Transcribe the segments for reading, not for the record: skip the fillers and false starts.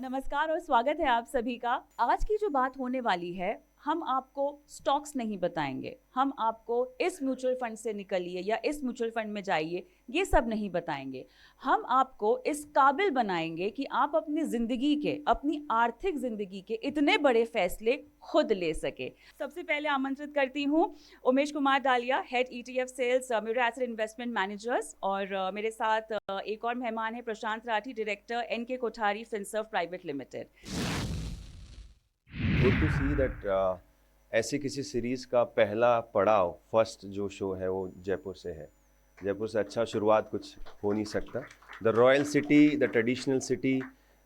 नमस्कार और स्वागत है आप सभी का। आज की जो बात होने वाली है, हम आपको स्टॉक्स नहीं बताएंगे, हम आपको इस म्यूचुअल फंड से निकलिए या इस म्यूचुअल फंड में जाइए, ये सब नहीं बताएंगे। हम आपको इस काबिल बनाएंगे कि आप अपनी जिंदगी के, अपनी आर्थिक जिंदगी के इतने बड़े फैसले खुद ले सके। सबसे पहले आमंत्रित करती हूँ Umesh Kumar Dalia, head ETF sales, Mirae asset investment managers, और मेरे साथ एक और मेहमान है Prashant Rathi, director NK Kothari finserv private limited. Good to see that ऐसी किसी सीरीज़ का पहला पड़ाव, फर्स्ट जो शो है वो जयपुर से है। जयपुर से अच्छा शुरुआत कुछ हो नहीं सकता। The royal city, the traditional city,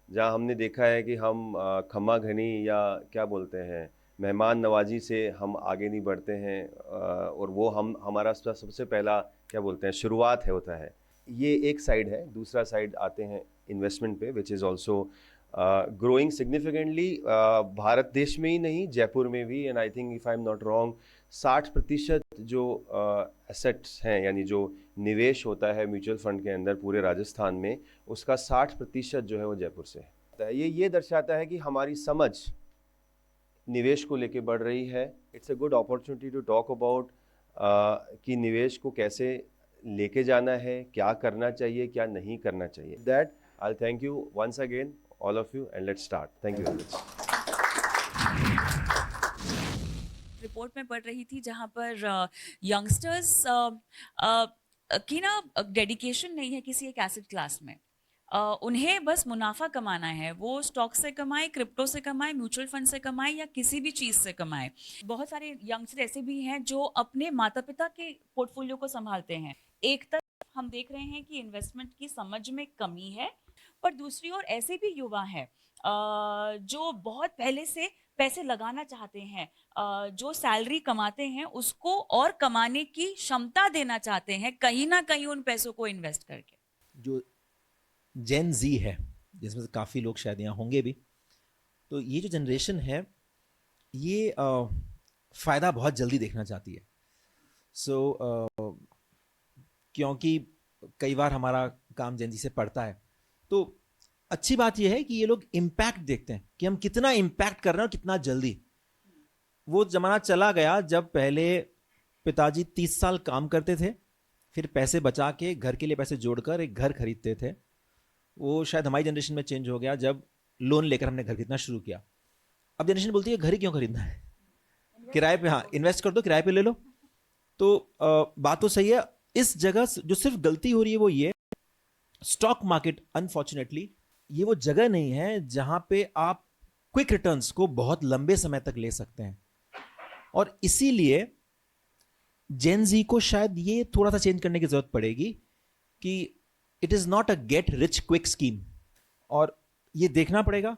जहाँ हमने देखा है कि हम खमा घनी या क्या बोलते हैं, मेहमान नवाजी से हम आगे नहीं बढ़ते हैं, और वो हमारा सबसे पहला क्या बोलते हैं शुरुआत है होता है। ये एक साइड है। दूसरा साइड आते हैं इन्वेस्टमेंट पे, which is also growing significantly. Bharat देश में ही नहीं, जयपुर में भी। And I think if I am not wrong, 60% जो एसेट्स हैं, यानी जो निवेश होता है म्यूचुअल फंड के अंदर पूरे राजस्थान में, उसका 60% जो है वो जयपुर से है। ये दर्शाता है कि हमारी समझ निवेश को लेके बढ़ रही है। It's a good opportunity to talk about कि निवेश को कैसे लेके जाना है, क्या करना चाहिए, क्या नहीं करना चाहिए। That I thank you once again all of you, and let's start. Thank you very much. Report में पढ़ रही थी जहां पर यंगस्टर्स की ना डेडिकेशन नहीं है किसी एक एसेट क्लास में। उन्हें बस मुनाफा कमाना है, वो स्टॉक से कमाए, क्रिप्टो से कमाए, म्यूचुअल फंड से कमाए या किसी भी चीज़ से कमाए। बहुत सारे यंगस्टर ऐसे भी हैं जो अपने माता पिता के पोर्टफोलियो को संभालते हैं। एक तरफ हम देख रहे हैं कि इन्वेस्टमेंट की समझ में कमी है, पर दूसरी ओर ऐसे भी युवा हैं जो बहुत पहले से पैसे लगाना चाहते हैं, जो सैलरी कमाते हैं उसको और कमाने की क्षमता देना चाहते हैं, कहीं ना कहीं उन पैसों को इन्वेस्ट करके। जो जेन जी है, जिसमें से काफ़ी लोग शायद यहाँ होंगे भी, तो ये जो जनरेशन है ये फ़ायदा बहुत जल्दी देखना चाहती है। क्योंकि कई बार हमारा काम जेन जी से पड़ता है, तो अच्छी बात यह है कि ये लोग इम्पैक्ट देखते हैं कि हम कितना इम्पैक्ट कर रहे हैं और कितना जल्दी। वो जमाना चला गया जब पहले पिताजी 30 साल काम करते थे, फिर पैसे बचा के घर के लिए पैसे जोड़कर एक घर खरीदते थे। वो शायद हमारी जनरेशन में चेंज हो गया जब लोन लेकर हमने घर खरीदना शुरू किया। अब जनरेशन बोलती है घर ही क्यों खरीदना है, किराए पे, हाँ इन्वेस्ट कर दो, किराए पे ले लो। तो बात तो सही है। इस जगह जो सिर्फ गलती हो रही है वो ये, स्टॉक मार्केट अनफॉर्चुनेटली ये वो जगह नहीं है जहां पे आप क्विक रिटर्न्स को बहुत लंबे समय तक ले सकते हैं। और इसीलिए जेन जी को शायद ये थोड़ा सा चेंज करने की जरूरत पड़ेगी कि it is not a get rich quick scheme. और ये देखना पड़ेगा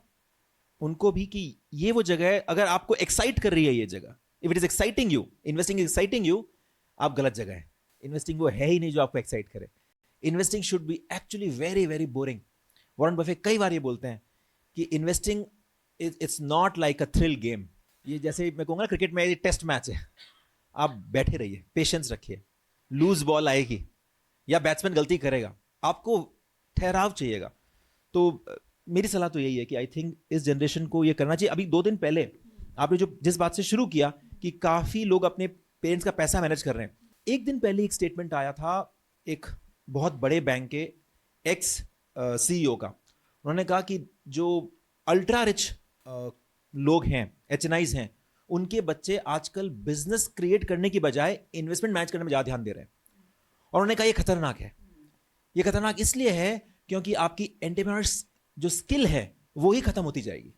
उनको भी कि ये वो जगह है, अगर आपको एक्साइट कर रही है ये जगह, if it is exciting you, investing is exciting you, आप गलत जगह है। इन्वेस्टिंग वो है ही नहीं जो आपको एक्साइट करे। Investing should be actually very very boring. Warren Buffett कई बार ये बोलते हैं कि investing it's not like a thrill game. ये जैसे मैं कहूँगा क्रिकेट में ये टेस्ट मैच है, आप बैठे रहिए, पेशेंस रखिए, लूज बॉल आएगी या बैट्समैन गलती करेगा, आपको ठहराव चाहिएगा। तो मेरी सलाह तो यही है कि आई थिंक इस जनरेशन को ये करना चाहिए। अभी 2 दिन पहले आपने जो जिस बात से शुरू किया कि काफ़ी लोग अपने पेरेंट्स का पैसा मैनेज कर रहे हैं, 1 दिन पहले एक स्टेटमेंट आया था एक बहुत बड़े बैंक के एक्स CEO का। उन्होंने कहा कि जो अल्ट्रा रिच लोग हैं, HNIs हैं, उनके बच्चे आजकल बिजनेस क्रिएट करने की बजाय इन्वेस्टमेंट मैनेज करने में ज़्यादा ध्यान दे रहे हैं। और उन्होंने कहा ये खतरनाक है। ये खतरनाक इसलिए है क्योंकि आपकी एंटरप्रेन्योर्स जो स्किल है वो ही खत्म होती जाएगी।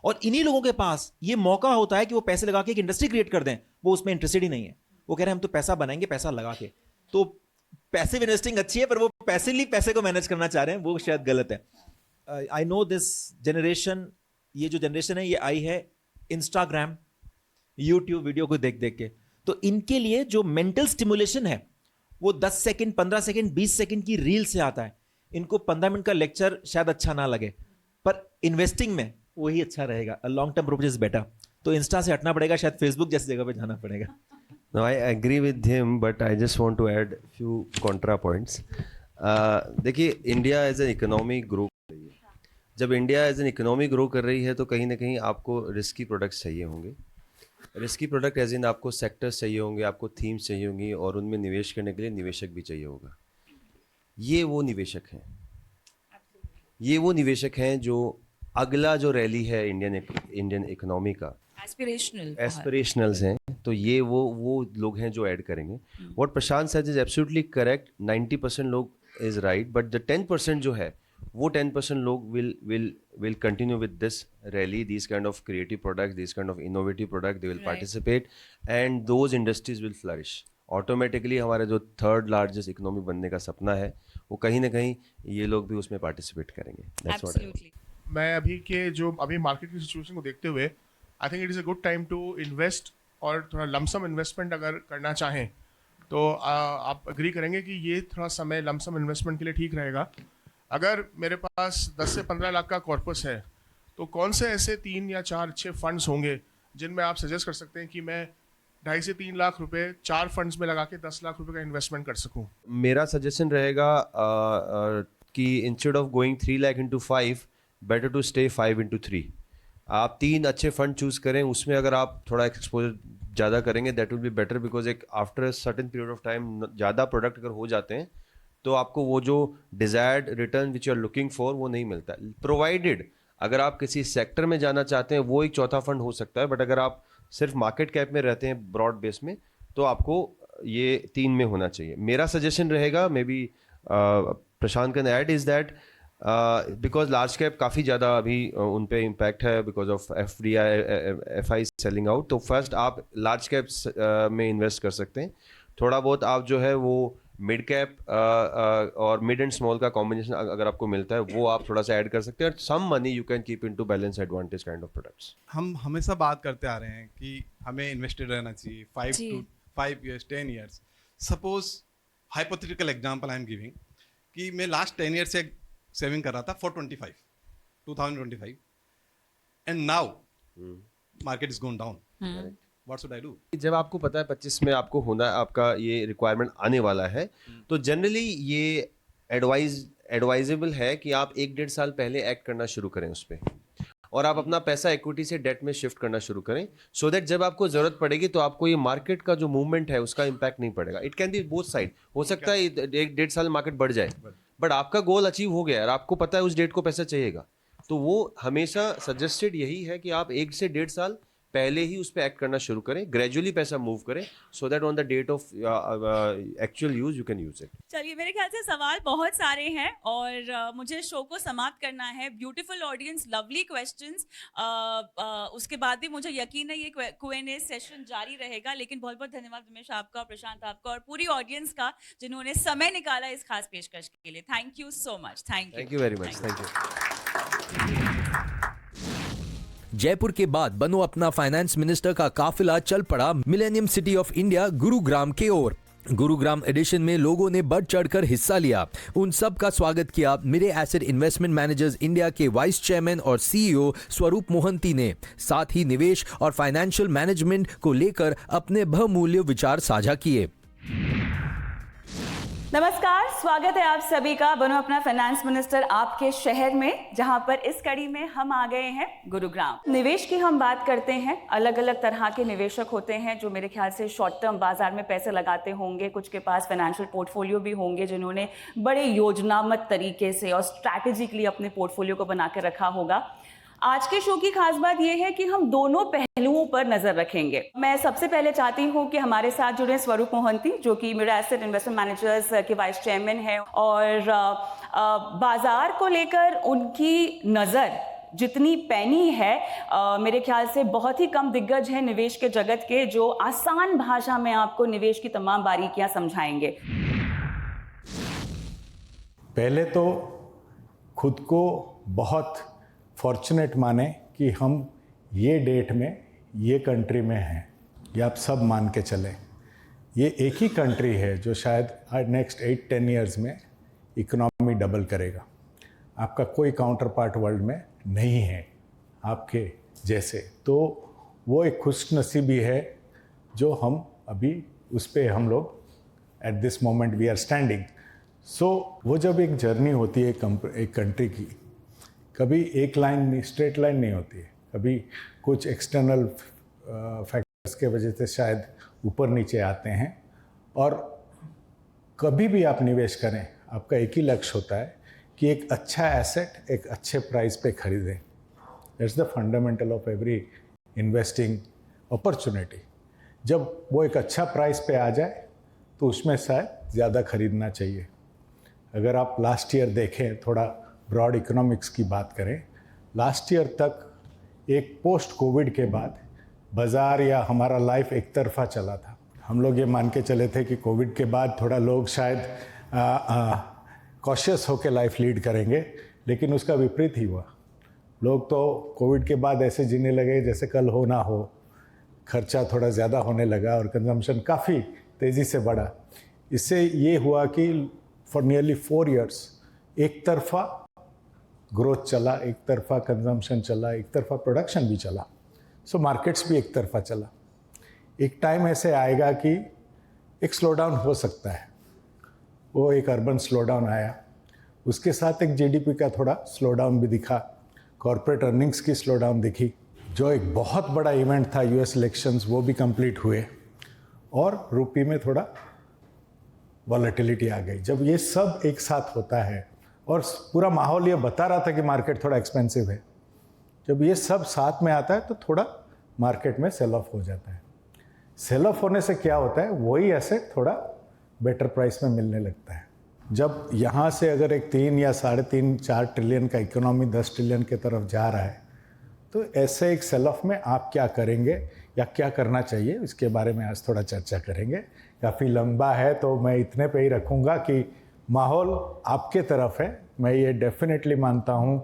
और इन्हीं लोगों के पास ये मौका होता है कि वो पैसे लगा के एक इंडस्ट्री क्रिएट कर दें। वो उसमें इंटरेस्टेड ही नहीं है। वो कह रहे हैं हम तो पैसा बनाएंगे पैसा लगा के। तो पैसिव इन्वेस्टिंग अच्छी है, पर वो पैसिवली पैसे को मैनेज करना चाह रहे हैं, वो शायद गलत है। आई नो दिस जनरेशन, ये जो जनरेशन है ये आई है इंस्टाग्राम, यूट्यूब वीडियो को देख देख के। तो इनके लिए जो मेंटल स्टिमुलेशन है वो 10 सेकंड, 15 सेकंड, 20 सेकंड की रील से आता है। इनको 15 मिनट का लेक्चर शायद अच्छा ना लगे, पर इन्वेस्टिंग में वही अच्छा रहेगा। Long term project is better. तो इंस्टा से हटना पड़ेगा, शायद फेसबुक जैसी जगह पे जाना पड़ेगा। No, I agree with him, but I just want to add few contra points. देखिए, India as an economy grow, जब India as an economy grow कर रही है तो कहीं ना कहीं आपको रिस्की प्रोडक्ट्स चाहिए होंगे। रिस्की प्रोडक्ट एज इन आपको सेक्टर्स चाहिए होंगे, आपको थीम्स चाहिए होंगी और उनमें निवेश करने के लिए निवेशक भी चाहिए होगा। ये वो निवेशक हैं, ये वो निवेशक हैं जो अगला जो रैली है इंडियन इकोनॉमी का, एस्पिरेशनल्स हैं। तो ये वो लोग हैं जो ऐड करेंगे। What Prashant said is absolutely correct. 90% लोग इज राइट, बट द 10% जो है वो 10% लोग will continue with this rally, these kind of creative products, these kind of innovative products, they will participate and those industries will flourish. Automatically हमारे जो third largest economy बनने का सपना है वो कहीं ना कहीं ये लोग भी उसमें पार्टिसिपेट करेंगे। That's what I think. मैं अभी मार्केट की सिचुएशन को देखते हुए I think it is a good time to invest, और थोड़ा लमसम इन्वेस्टमेंट अगर करना चाहें तो आप एग्री करेंगे कि ये थोड़ा समय लमसम इन्वेस्टमेंट के लिए ठीक रहेगा। अगर मेरे पास 10 से 15 लाख का कॉर्पस है तो कौन से ऐसे 3 या 4 अच्छे फंड्स होंगे जिनमें आप सजेस्ट कर सकते हैं कि मैं 2.5 से 3 लाख रुपए 4 फंड्स में लगा के 10 लाख रुपए का इन्वेस्टमेंट कर सकूं? मेरा सजेशन रहेगा कि instead of going 3 lakh into 5, better to stay 5 into 3। आप 3 अच्छे फंड चूज करें, उसमें अगर आप थोड़ा एक्सपोजर ज़्यादा करेंगे that will be better, because एक after certain period of time ज़्यादा प्रोडक्ट अगर हो जाते हैं तो आपको वो जो desired return which you are looking for वो नहीं मिलता। प्रोवाइडेड अगर आप किसी सेक्टर में जाना चाहते हैं वो एक चौथा फंड हो सकता है, बट अगर आप सिर्फ मार्केट कैप में रहते हैं ब्रॉड बेस में तो आपको ये 3 में होना चाहिए। मेरा सजेशन रहेगा, may be Prashant can add, is that because large cap काफ़ी ज़्यादा अभी उन पे इम्पैक्ट है because of FI selling out. तो फर्स्ट आप लार्ज कैप में इन्वेस्ट कर सकते हैं। थोड़ा बहुत आप जो है वो मिड कैप और मिड एंड स्मॉल का कॉम्बिनेशन अगर आपको मिलता है वो आप थोड़ा सा ऐड कर सकते हैं। Some money you can keep into balance advantage kind of products. हम हमेशा बात करते आ रहे हैं कि हमें इन्वेस्टेड रहना चाहिए 5 years 10 years। Suppose hypothetical example I am giving कि मैं लास्ट 10 years से सेविंग कर रहा था for 2025 and now market is gone down, What should I do? जब आपको पता है 25 में आपको होना आपका ये रिक्वायरमेंट आने वाला है तो जनरली ये एडवाइजेबल है कि आप 1-1.5 साल पहले एक्ट करना शुरू करें उस पर, और आप अपना पैसा इक्विटी से डेट में शिफ्ट करना शुरू करें, सो दैट जब आपको जरूरत पड़ेगी तो आपको ये मार्केट का जो मूवमेंट है उसका इम्पैक्ट नहीं पड़ेगा। It can be both side, हो सकता है 1-1.5 साल मार्केट बढ़ जाए बट आपका गोल अचीव हो गया और आपको पता है उस डेट को पैसा चाहिएगा, तो वो हमेशा सजेस्टेड यही है कि आप 1 से 1.5 साल पहले ही उस पर एक्ट करना शुरू करें, ग्रेजुअली पैसा मूव करें, so that on the date of actual use you can use it. चलिए, मेरे ख्याल से सवाल बहुत सारे हैं और मुझे शो को समाप्त करना है। ब्यूटीफुल ऑडियंस, लवली क्वेश्चंस, उसके बाद भी मुझे यकीन है ये Q&A सेशन जारी रहेगा। लेकिन बहुत बहुत धन्यवाद रमेश आपका, प्रशांत आपका और पूरी ऑडियंस का जिन्होंने समय निकाला इस खास पेशकश के लिए। Thank you so much. Thank you very much. Thank you. Jaipur के बाद बनो अपना फाइनेंस मिनिस्टर का काफिला चल पड़ा millennium city of India Gurugram के ओर। गुरुग्राम एडिशन में लोगों ने बढ़ चढ़कर हिस्सा लिया। उन सब का स्वागत किया Mirae Asset investment managers India के वाइस चेयरमैन और CEO स्वरूप मोहंती ने। साथ ही निवेश और फाइनेंशियल मैनेजमेंट को लेकर अपने बहुमूल्य विचार साझा किए। नमस्कार, स्वागत है आप सभी का बनो अपना फाइनेंस मिनिस्टर आपके शहर में, जहां पर इस कड़ी में हम आ गए हैं गुरुग्राम। निवेश की हम बात करते हैं, अलग अलग तरह के निवेशक होते हैं जो मेरे ख्याल से शॉर्ट टर्म बाजार में पैसे लगाते होंगे, कुछ के पास फाइनेंशियल पोर्टफोलियो भी होंगे जिन्होंने बड़े योजनाबद्ध तरीके से और स्ट्रैटेजिकली अपने पोर्टफोलियो को बना के रखा होगा। आज के शो की खास बात यह है कि हम दोनों पहलुओं पर नजर रखेंगे। मैं सबसे पहले चाहती हूं कि हमारे साथ जुड़े स्वरूप मोहंती, जो कि मिरे एसेट इन्वेस्टमेंट मैनेजर्स के वाइस चेयरमैन है, और बाजार को लेकर उनकी नज़र जितनी पैनी है, मेरे ख्याल से बहुत ही कम दिग्गज हैं निवेश के जगत के जो आसान भाषा में आपको निवेश की तमाम बारीकियां समझाएंगे। पहले तो खुद को बहुत फॉर्चुनेट माने कि हम ये डेट में ये कंट्री में हैं, ये आप सब मान के चलें। ये एक ही कंट्री है जो शायद नेक्स्ट 8-10 ईयर्स में इकोनॉमी डबल करेगा। आपका कोई काउंटर पार्ट वर्ल्ड में नहीं है आपके जैसे, तो वो एक खुशनसीबी है जो हम अभी उस पर हम लोग at this moment we are standing. So वो जब एक जर्नी होती है एक कंट्री की, कभी एक लाइन स्ट्रेट लाइन नहीं होती है, कभी कुछ एक्सटर्नल फैक्टर्स के वजह से शायद ऊपर नीचे आते हैं। और कभी भी आप निवेश करें, आपका एक ही लक्ष्य होता है कि एक अच्छा एसेट एक अच्छे प्राइस पे खरीदें। That's the fundamental of every investing opportunity. जब वो एक अच्छा प्राइस पे आ जाए तो उसमें शायद ज़्यादा खरीदना चाहिए। अगर आप लास्ट ईयर देखें, थोड़ा ब्रॉड इकोनॉमिक्स की बात करें, लास्ट ईयर तक एक पोस्ट कोविड के बाद बाज़ार या हमारा लाइफ एक तरफा चला था। हम लोग ये मान के चले थे कि कोविड के बाद थोड़ा लोग शायद कॉशियस होकर लाइफ लीड करेंगे, लेकिन उसका विपरीत ही हुआ। लोग तो कोविड के बाद ऐसे जीने लगे जैसे कल हो ना हो, खर्चा थोड़ा ज़्यादा होने लगा और कंजम्पशन काफ़ी तेज़ी से बढ़ा। इससे ये हुआ कि फॉर नियरली 4 years एक तरफा ग्रोथ चला, एक तरफा कंजम्पशन चला, एक तरफा प्रोडक्शन भी चला, सो मार्केट्स भी एक तरफा चला। एक टाइम ऐसे आएगा कि एक स्लो डाउन हो सकता है। वो एक अर्बन स्लो डाउन आया, उसके साथ एक जीडीपी का थोड़ा स्लो डाउन भी दिखा, कॉर्पोरेट अर्निंग्स की स्लो डाउन दिखी। जो एक बहुत बड़ा इवेंट था यूएस इलेक्शंस, वो भी कंप्लीट हुए और रुपये में थोड़ा वॉलेटिलिटी आ गई। जब ये सब एक साथ होता है और पूरा माहौल ये बता रहा था कि मार्केट थोड़ा एक्सपेंसिव है, जब ये सब साथ में आता है तो थोड़ा मार्केट में सेल ऑफ हो जाता है। सेल ऑफ होने से क्या होता है, वही एसेट थोड़ा बेटर प्राइस में मिलने लगता है। जब यहाँ से अगर एक 3 या 3.5-4 ट्रिलियन का इकोनॉमी 10 ट्रिलियन की तरफ जा रहा है, तो ऐसे एक सेल ऑफ में आप क्या करेंगे या क्या करना चाहिए, इसके बारे में आज थोड़ा चर्चा करेंगे। काफ़ी लंबा है तो मैं इतने पे ही रखूँगा कि माहौल आपके तरफ है। मैं ये डेफिनेटली मानता हूँ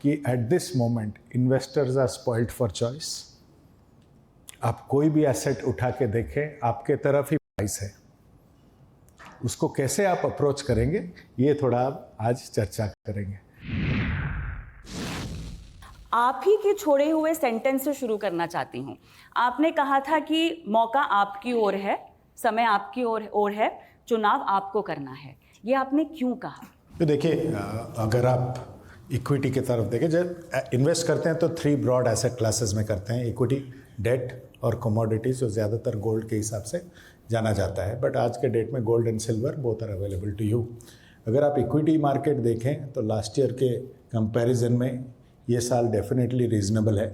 कि at this moment investors are spoiled for choice. आप कोई भी एसेट उठा के देखें, आपके तरफ ही प्राइस है। उसको कैसे आप अप्रोच करेंगे, ये थोड़ा आप आज चर्चा करेंगे। आप ही के छोड़े हुए सेंटेंस से शुरू करना चाहती हूँ। आपने कहा था कि मौका आपकी ओर है, समय आपकी ओर है, चुनाव आपको करना है। ये आपने क्यों कहा? तो देखिए, अगर आप इक्विटी की तरफ देखें, जब इन्वेस्ट करते हैं तो 3 ब्रॉड एसेट क्लासेस में करते हैं, इक्विटी, डेट और कमोडिटीज़, जो ज़्यादातर गोल्ड के हिसाब से जाना जाता है। बट आज के डेट में gold and silver both are available to you. अगर आप इक्विटी मार्केट देखें तो लास्ट ईयर के कंपैरिजन में ये साल डेफिनेटली रीज़नेबल है।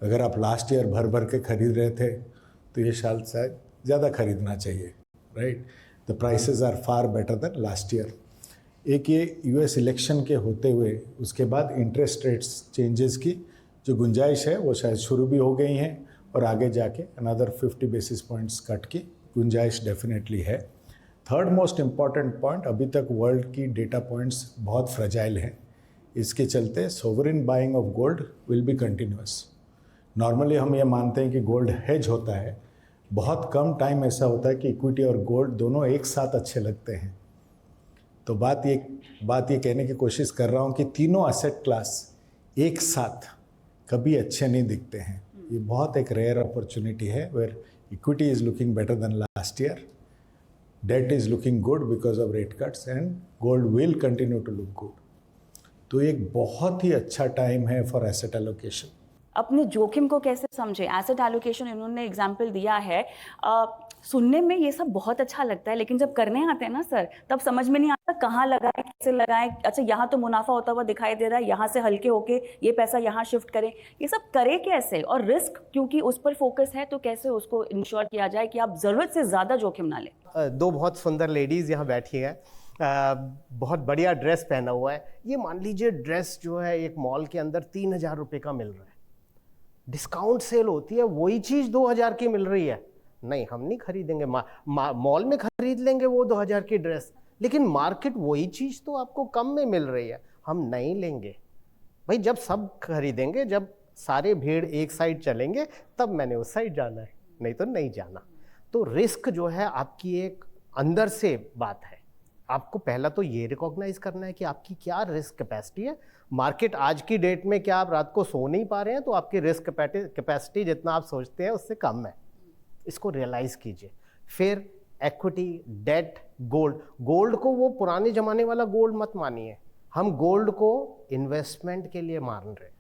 अगर आप लास्ट ईयर भर भर के खरीद रहे थे तो ये साल शायद ज़्यादा खरीदना चाहिए, right. The prices are far better than last year. एक ये यूएस इलेक्शन के होते हुए उसके बाद इंटरेस्ट रेट्स चेंजेस की जो गुंजाइश है वो शायद शुरू भी हो गई हैं और आगे जाके अनदर 50 बेसिस पॉइंट्स कट की गुंजाइश डेफिनेटली है। थर्ड मोस्ट इम्पॉर्टेंट पॉइंट, अभी तक वर्ल्ड की डेटा पॉइंट्स बहुत फ्रेजाइल हैं। इसके चलते sovereign buying of gold will be continuous. Normally हम ये मानते हैं कि गोल्ड हेज होता है, बहुत कम टाइम ऐसा होता है कि इक्विटी और गोल्ड दोनों एक साथ अच्छे लगते हैं। तो बात ये कहने की कोशिश कर रहा हूँ कि तीनों एसेट क्लास एक साथ कभी अच्छे नहीं दिखते हैं। ये बहुत एक रेयर अपॉर्चुनिटी है where equity is looking better than last year, debt is looking good because of rate cuts and gold will continue to look good. तो एक बहुत ही अच्छा टाइम है फॉर एसेट एलोकेशन। अपने जोखिम को कैसे समझे? एसेट एलोकेशन इन्होंने एग्जाम्पल दिया है। सुनने में ये सब बहुत अच्छा लगता है, लेकिन जब करने आते हैं ना सर, तब समझ में नहीं आता कहाँ लगाए, कैसे लगाए। अच्छा, यहाँ तो मुनाफा होता हुआ दिखाई दे रहा है, यहाँ से हल्के होके ये पैसा यहाँ शिफ्ट करें, ये सब करे कैसे? और रिस्क क्योंकि उस पर फोकस है, तो कैसे उसको इंश्योर किया जाए कि आप ज़रूरत से ज़्यादा जोखिम ना लें? 2 बहुत सुंदर लेडीज़ यहाँ बैठी हैं, बहुत बढ़िया ड्रेस पहना हुआ है। ये मान लीजिए ड्रेस जो है एक मॉल के अंदर 3,000 रुपये का मिल रहा है, डिस्काउंट सेल होती है, वही चीज़ 2,000 की मिल रही है। नहीं, हम नहीं खरीदेंगे। मॉल में खरीद लेंगे वो 2,000 की ड्रेस, लेकिन मार्केट वही चीज़ तो आपको कम में मिल रही है, हम नहीं लेंगे भाई। जब सब खरीदेंगे, जब सारे भीड़ एक साइड चलेंगे, तब मैंने उस साइड जाना है, नहीं तो नहीं जाना। तो रिस्क जो है आपकी एक अंदर से बात है। आपको पहला तो ये रिकॉग्नाइज करना है कि आपकी क्या रिस्क कैपेसिटी है। मार्केट आज की डेट में क्या आप रात को सो नहीं पा रहे हैं, तो आपकी रिस्क कैपेसिटी जितना आप सोचते हैं उससे कम है। इसको रियलाइज़ कीजिए। फिर एक्विटी, डेट, गोल्ड। गोल्ड को वो पुराने ज़माने वाला गोल्ड मत मानिए हम गोल्ड को इन्वेस्टमेंट के लिए मान रहे हैं,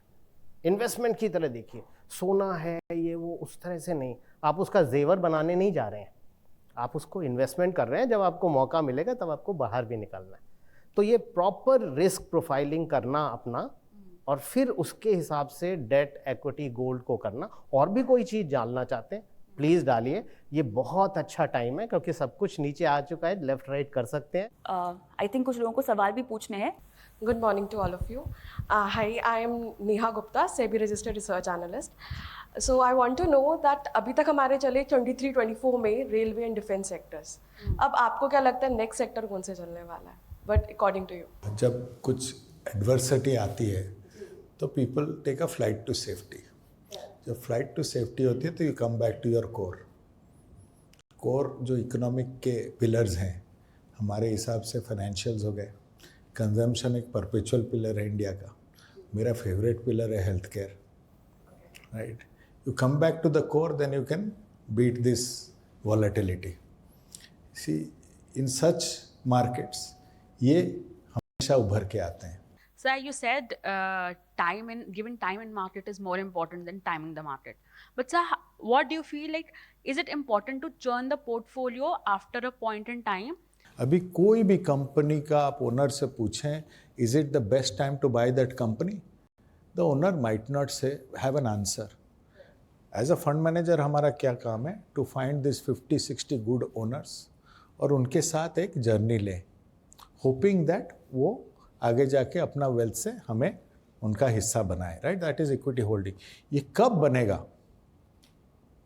इन्वेस्टमेंट की तरह देखिए, सोना है ये वो उस तरह से नहीं, आप उसका जेवर बनाने नहीं जा रहे हैं, आप उसको इन्वेस्टमेंट कर रहे हैं, जब आपको मौका मिलेगा तब आपको बाहर भी निकलना है। तो ये प्रॉपर रिस्क प्रोफाइलिंग करना अपना, और फिर उसके हिसाब से डेट एक्विटी गोल्ड को करना। और भी कोई चीज़ जानना चाहते हैं प्लीज़ डालिए, ये बहुत अच्छा टाइम है क्योंकि सब कुछ नीचे आ चुका है, लेफ्ट राइट कर सकते हैं। आई थिंक कुछ लोगों को सवाल भी पूछने हैं। Good morning to all of you. Hi, I am Neha Gupta, SEBI registered research analyst. So I want to know that अभी तक हमारे चले 23-24 में रेलवे एंड डिफेंस सेक्टर्स, अब आपको क्या लगता है नेक्स्ट सेक्टर कौन से चलने वाला है? बट अकॉर्डिंग टू यू, जब कुछ एडवर्सिटी आती है तो people take a flight to safety. जब फ्लाइट टू सेफ्टी होती है तो you come back to your core जो इकोनॉमिक के पिलर्स हैं हमारे हिसाब से फाइनेंशियल्स हो गए, कंजम्पशन एक परपेचुअल पिलर है इंडिया का, मेरा फेवरेट पिलर है health care, right. You come back to the core, then you can beat this volatility. See in such markets ये हमेशा उभर के आते हैं। Sir, you said given time in market is more important than timing the market. But sir, what do you feel like? Is it important to churn the portfolio after a point in time? अभी कोई भी company का आप owner से पूछें, is it the best time to buy that company, the owner might not say have an answer. As a fund manager हमारा क्या काम है, to find this 50-60 good owners और उनके साथ एक जर्नी लें, होपिंग दैट वो आगे जाके अपना वेल्थ से हमें उनका हिस्सा बनाए, right. That is equity holding. ये कब बनेगा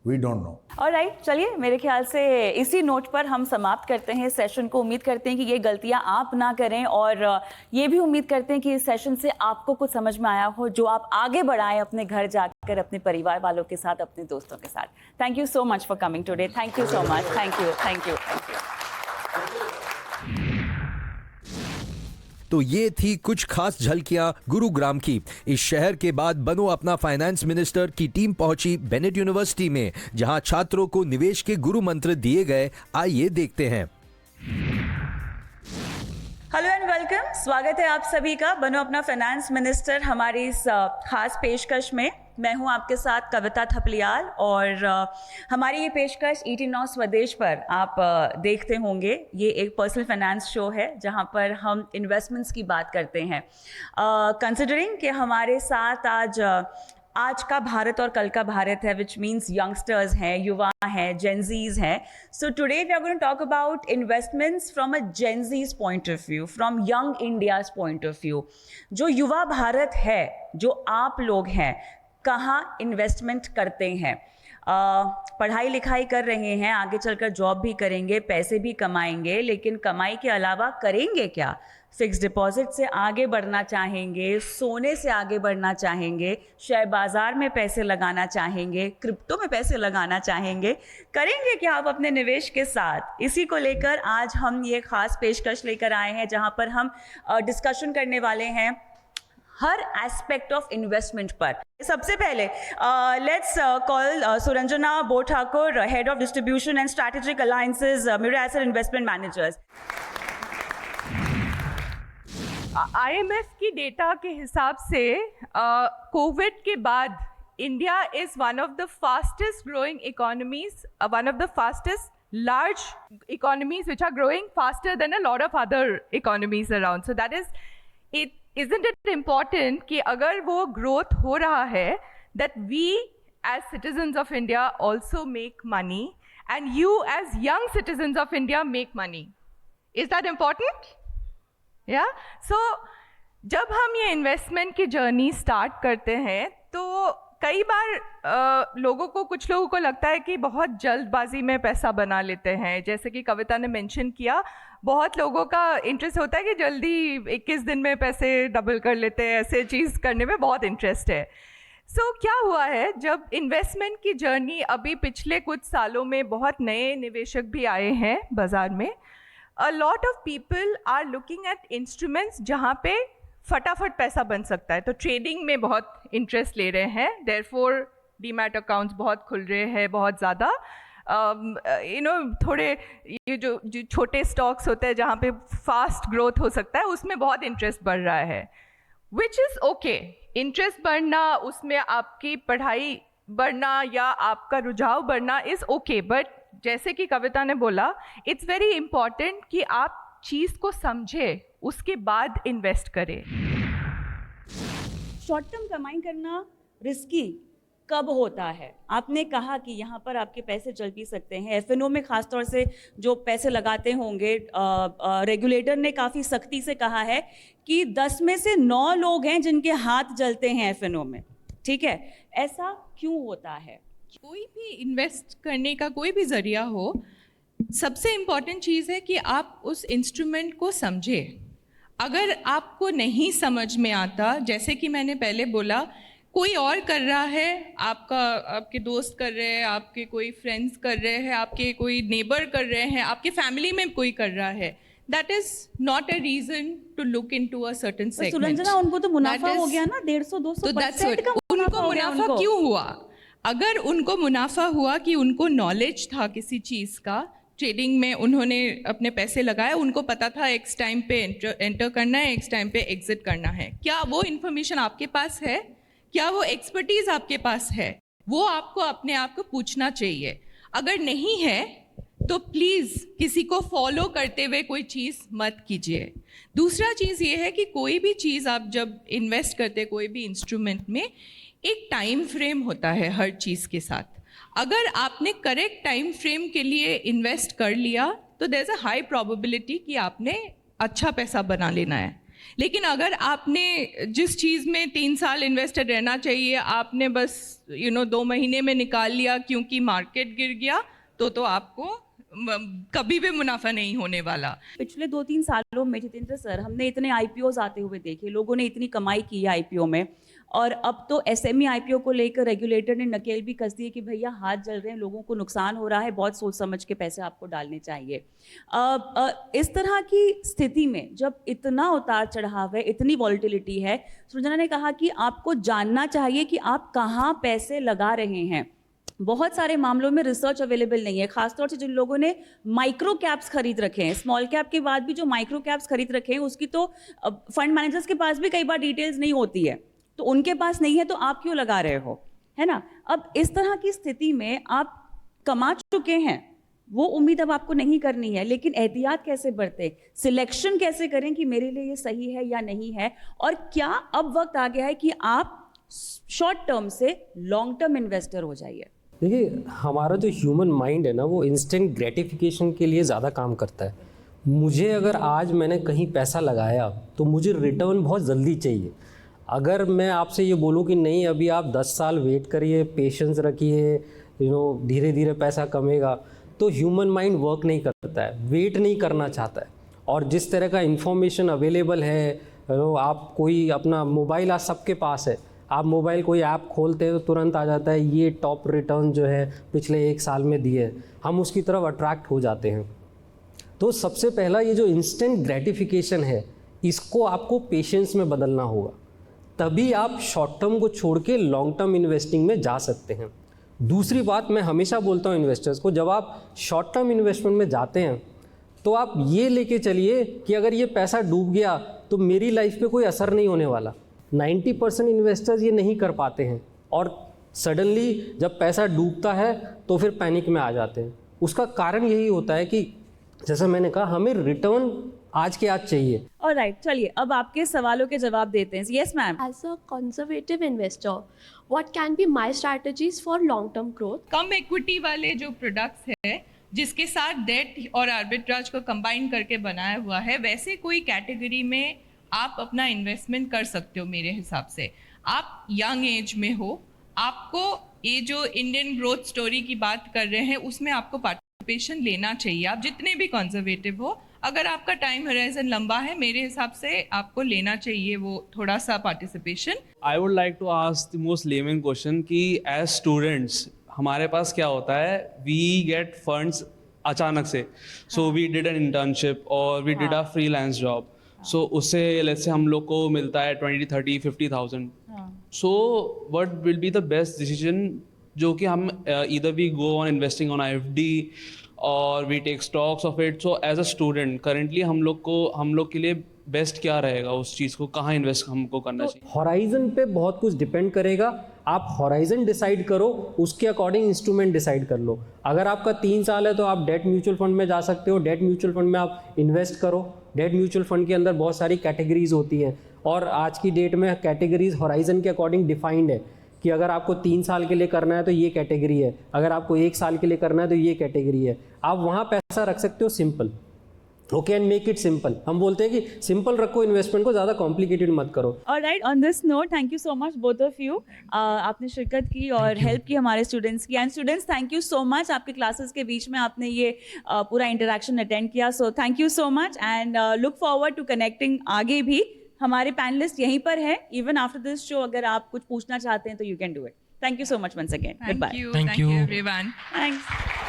वी डोंट नो। ऑलराइट, चलिए मेरे ख्याल से इसी नोट पर हम समाप्त करते हैं सेशन को। उम्मीद करते हैं कि ये गलतियां आप ना करें, और ये भी उम्मीद करते हैं कि इस सेशन से आपको कुछ समझ में आया हो जो आप आगे बढ़ाएं अपने घर जाकर, अपने परिवार वालों के साथ, अपने दोस्तों के साथ। Thank you so much for coming today. Thank you so much. Thank you, thank you, thank you. तो ये थी कुछ खास झलकियां गुरुग्राम की। इस शहर के बाद बनो अपना फाइनेंस मिनिस्टर की टीम पहुंची बेनेट यूनिवर्सिटी में, जहां छात्रों को निवेश के गुरु मंत्र दिए गए। आइए देखते हैं। हेलो एंड वेलकम, स्वागत है आप सभी का बनो अपना फाइनेंस मिनिस्टर हमारी इस खास पेशकश में। मैं हूं आपके साथ कविता थपलियाल, और हमारी ये पेशकश ET Now स्वदेश पर आप देखते होंगे। ये एक पर्सनल फाइनेंस शो है जहां पर हम इन्वेस्टमेंट्स की बात करते हैं। कंसिडरिंग कि हमारे साथ आज का भारत और कल का भारत है, विच मीन्स यंगस्टर्स हैं, युवा हैं, जेनजीज हैं। So today we are going to talk about investments from a Gen Zs point of view, from young India's point of view. जो युवा भारत है, जो आप लोग हैं, कहाँ इन्वेस्टमेंट करते हैं, पढ़ाई लिखाई कर रहे हैं, आगे चलकर जॉब भी करेंगे, पैसे भी कमाएंगे, लेकिन कमाई के अलावा करेंगे क्या? फिक्स डिपॉजिट से आगे बढ़ना चाहेंगे, सोने से आगे बढ़ना चाहेंगे, शेयर बाजार में पैसे लगाना चाहेंगे, क्रिप्टो में पैसे लगाना चाहेंगे, करेंगे क्या आप अपने निवेश के साथ? इसी को लेकर आज हम ये खास पेशकश लेकर आए हैं, जहां पर हम डिस्कशन करने वाले हैं हर एस्पेक्ट ऑफ इन्वेस्टमेंट पर। सबसे पहले let's call Suranjana Bothakur, head of distribution and strategic alliances, Mirae asset investment managers. IMF की डेटा के हिसाब से कोविड के बाद India is one of the fastest growing economies, one of the fastest large economies which are growing faster than a lot of other economies around. So that is, isn't it important कि अगर वो growth हो रहा है, that we as citizens of India also make money, and you as young citizens of India make money. Is that important? Yeah? So जब हम ये investment की जर्नी स्टार्ट करते हैं तो कई बार लोगों को, कुछ लोगों को लगता है कि बहुत जल्दबाजी में पैसा बना लेते हैं। जैसे कि कविता ने मेंशन किया, बहुत लोगों का इंटरेस्ट होता है कि जल्दी 21 दिन में पैसे डबल कर लेते हैं, ऐसे चीज़ करने में बहुत इंटरेस्ट है। सो क्या हुआ है, जब इन्वेस्टमेंट की जर्नी अभी पिछले कुछ सालों में बहुत नए निवेशक भी आए हैं बाज़ार में, a lot of people are looking at instruments जहाँ पे फटाफट पैसा बन सकता है, तो ट्रेडिंग में बहुत इंटरेस्ट ले रहे हैं। देयरफॉर डीमैट अकाउंट्स बहुत खुल रहे हैं, बहुत ज़्यादा थोड़े ये जो छोटे स्टॉक्स होते हैं जहाँ पे फास्ट ग्रोथ हो सकता है, उसमें बहुत इंटरेस्ट बढ़ रहा है, विच इज़ ओके। इंटरेस्ट बढ़ना, उसमें आपकी पढ़ाई बढ़ना या आपका रुझाव बढ़ना इज़ ओके, बट जैसे कि कविता ने बोला, इट्स वेरी इम्पॉर्टेंट कि आप चीज़ को समझे, उसके बाद इन्वेस्ट करें। शॉर्ट टर्म कमाई करना रिस्की कब होता है? आपने कहा कि यहाँ पर आपके पैसे चल भी सकते हैं। एफएनओ में खासतौर से जो पैसे लगाते होंगे, रेगुलेटर ने काफ़ी सख्ती से कहा है कि 10 में से 9 लोग हैं जिनके हाथ जलते हैं एफएनओ में, ठीक है? ऐसा क्यों होता है? कोई भी इन्वेस्ट करने का कोई भी ज़रिया हो, सबसे इम्पॉर्टेंट चीज़ है कि आप उस इंस्ट्रूमेंट को समझें। अगर आपको नहीं समझ में आता, जैसे कि मैंने पहले बोला, कोई और कर रहा है, आपके दोस्त कर रहे हैं, आपके कोई फ्रेंड्स कर रहे हैं, आपके कोई नेबर कर रहे हैं, आपके फैमिली में कोई कर रहा है, that is not a reason to look into a certain segment. Suranjana, उनको तो मुनाफा हो गया ना, 150-200% का उनको मुनाफा क्यों हुआ? अगर उनको मुनाफा हुआ कि उनको नॉलेज था किसी चीज़ का, ट्रेडिंग में उन्होंने अपने पैसे लगाए, उनको पता था एक्स टाइम पे एंटर करना है, एक्स टाइम पे एग्जिट करना है, क्या वो इन्फॉर्मेशन आपके पास है? क्या वो एक्सपर्टीज़ आपके पास है? वो आपको अपने आप को पूछना चाहिए। अगर नहीं है तो प्लीज़ किसी को फॉलो करते हुए कोई चीज़ मत कीजिए। दूसरा चीज़ ये है कि कोई भी चीज़ आप जब इन्वेस्ट करते, कोई भी इंस्ट्रूमेंट में, एक टाइम फ्रेम होता है हर चीज़ के साथ। अगर आपने करेक्ट टाइम फ्रेम के लिए इन्वेस्ट कर लिया तो there is a high probability कि आपने अच्छा पैसा बना लेना है। लेकिन अगर आपने जिस चीज़ में 3 साल इन्वेस्टेड रहना चाहिए, आपने बस 2 महीने में निकाल लिया क्योंकि मार्केट गिर गया, तो आपको कभी भी मुनाफा नहीं होने वाला। पिछले 2-3 सालों में जितेंद्र सर, हमने इतने आईपीओज आते हुए देखे, लोगों ने इतनी कमाई की है आईपीओ में, और अब तो एसएमई आईपीओ को लेकर रेगुलेटर ने नकेल भी कस दी है कि भैया हाथ जल रहे हैं, लोगों को नुकसान हो रहा है, बहुत सोच समझ के पैसे आपको डालने चाहिए। इस तरह की स्थिति में जब इतना उतार चढ़ाव है, इतनी वॉलिटिलिटी है, सृजना ने कहा कि आपको जानना चाहिए कि आप कहाँ पैसे लगा रहे हैं। बहुत सारे मामलों में रिसर्च अवेलेबल नहीं है, खासतौर से जिन लोगों ने माइक्रो कैप्स खरीद रखे हैं, स्मॉल कैप के बाद भी जो माइक्रो कैप्स खरीद रखे हैं, उसकी तो फंड मैनेजर्स के पास भी कई बार डिटेल्स नहीं होती है, तो उनके पास नहीं है तो आप क्यों लगा रहे हो, है ना? अब इस तरह की स्थिति में आप कमा चुके हैं, वो उम्मीद अब आपको नहीं करनी है, लेकिन एहतियात कैसे बरतें, सिलेक्शन कैसे करें कि मेरे लिए ये सही है या नहीं है, और क्या अब वक्त आ गया है कि आप शॉर्ट टर्म से लॉन्ग टर्म इन्वेस्टर हो जाइए? देखिए, हमारा जो ह्यूमन माइंड है ना, वो इंस्टेंट ग्रेटिफिकेशन के लिए ज़्यादा काम करता है। मुझे अगर आज मैंने कहीं पैसा लगाया तो मुझे रिटर्न बहुत जल्दी चाहिए। अगर मैं आपसे ये बोलूँ कि नहीं, अभी आप 10 साल वेट करिए, पेशेंस रखिए, धीरे धीरे पैसा कमेगा, तो ह्यूमन माइंड वर्क नहीं करता है, वेट नहीं करना चाहता है। और जिस तरह का इन्फॉर्मेशन अवेलेबल है, आप कोई अपना मोबाइल आज सबके पास है, आप मोबाइल कोई ऐप खोलते हैं तो तुरंत आ जाता है ये टॉप रिटर्न जो है पिछले 1 साल में दिए, हम उसकी तरफ अट्रैक्ट हो जाते हैं। तो सबसे पहला ये जो इंस्टेंट ग्रेटिफिकेशन है, इसको आपको पेशेंस में बदलना होगा, तभी आप शॉर्ट टर्म को छोड़ के लॉन्ग टर्म इन्वेस्टिंग में जा सकते हैं। दूसरी बात मैं हमेशा बोलता हूँ इन्वेस्टर्स को, जब आप शॉर्ट टर्म इन्वेस्टमेंट में जाते हैं तो आप ये लेके चलिए कि अगर ये पैसा डूब गया तो मेरी लाइफ पे कोई असर नहीं होने वाला। 90% इन्वेस्टर्स ये नहीं कर पाते हैं, और सडनली जब पैसा डूबता है तो फिर पैनिक में आ जाते हैं। उसका कारण यही होता है कि जैसा मैंने कहा, हमें रिटर्न आज के आज चाहिए। ऑलराइट, चलिए अब आपके सवालों के जवाब देते हैं। Yes ma'am. As a conservative investor, what can be my strategies for long term growth? कम इक्विटी वाले जो प्रोडक्ट्स है, जिसके साथ डेट और आर्बिट्राज को कंबाइन करके बनाया हुआ है, वैसे कोई कैटेगरी में आप अपना इन्वेस्टमेंट कर सकते हो। मेरे हिसाब से आप यंग एज में हो, आपको ये जो इंडियन ग्रोथ स्टोरी की बात कर रहे हैं उसमें आपको पार्टिसिपेशन लेना चाहिए। आप जितने भी कंजर्वेटिव हो, अगर आपका टाइम हराइजन लंबा है, मेरे हिसाब से आपको लेना चाहिए वो थोड़ा सा participation. I would like to ask the most layman question कि एज स्टूडेंट्स हमारे पास क्या होता है, वी गेट फंड्स अचानक से, so we did an internship और we did a freelance job, so उससे लेट्स से हम लोग को मिलता है 20, 30, 50,000। So what will be the best decision जो कि हम either we go on investing on IFD और we take stocks of it. So as a student currently हम लोग के लिए बेस्ट क्या रहेगा, उस चीज़ को कहाँ इन्वेस्ट हमको करना चाहिए? हॉराइजन पे बहुत कुछ डिपेंड करेगा। आप हॉराइजन डिसाइड करो, उसके अकॉर्डिंग इंस्ट्रूमेंट डिसाइड कर लो। अगर आपका 3 साल है तो आप डेट म्यूचुअल फंड में जा सकते हो, डेट म्यूचुअल फंड में आप इन्वेस्ट करो। डेट म्यूचुअल फंड के अंदर बहुत सारी कैटेगरीज होती हैं और आज की डेट में कैटेगरीज हॉराइजन के अकॉर्डिंग डिफाइंड है कि अगर आपको 3 साल के लिए करना है तो ये कैटेगरी है, अगर आपको 1 साल के लिए करना है तो ये कैटेगरी है। आप वहाँ पैसा रख सकते हो simple. Okay, and make it simple. हम बोलते हैं कि सिंपल रखो इन्वेस्टमेंट को, ज़्यादा कॉम्प्लिकेटेड मत करो। Alright, on this note thank you so much both of you. आपने शिरकत की और हेल्प की हमारे स्टूडेंट्स की। And students thank you so much, आपके क्लासेस के बीच में आपने ये पूरा इंटरेक्शन अटेंड किया। So thank you so much and look forward to connecting आगे भी। हमारे पैनलिस्ट यहीं पर है इवन आफ्टर दिस शो। अगर आप कुछ पूछना चाहते हैं तो you can do it. Thank you so much once again. Good bye. Thank you everyone. Thanks.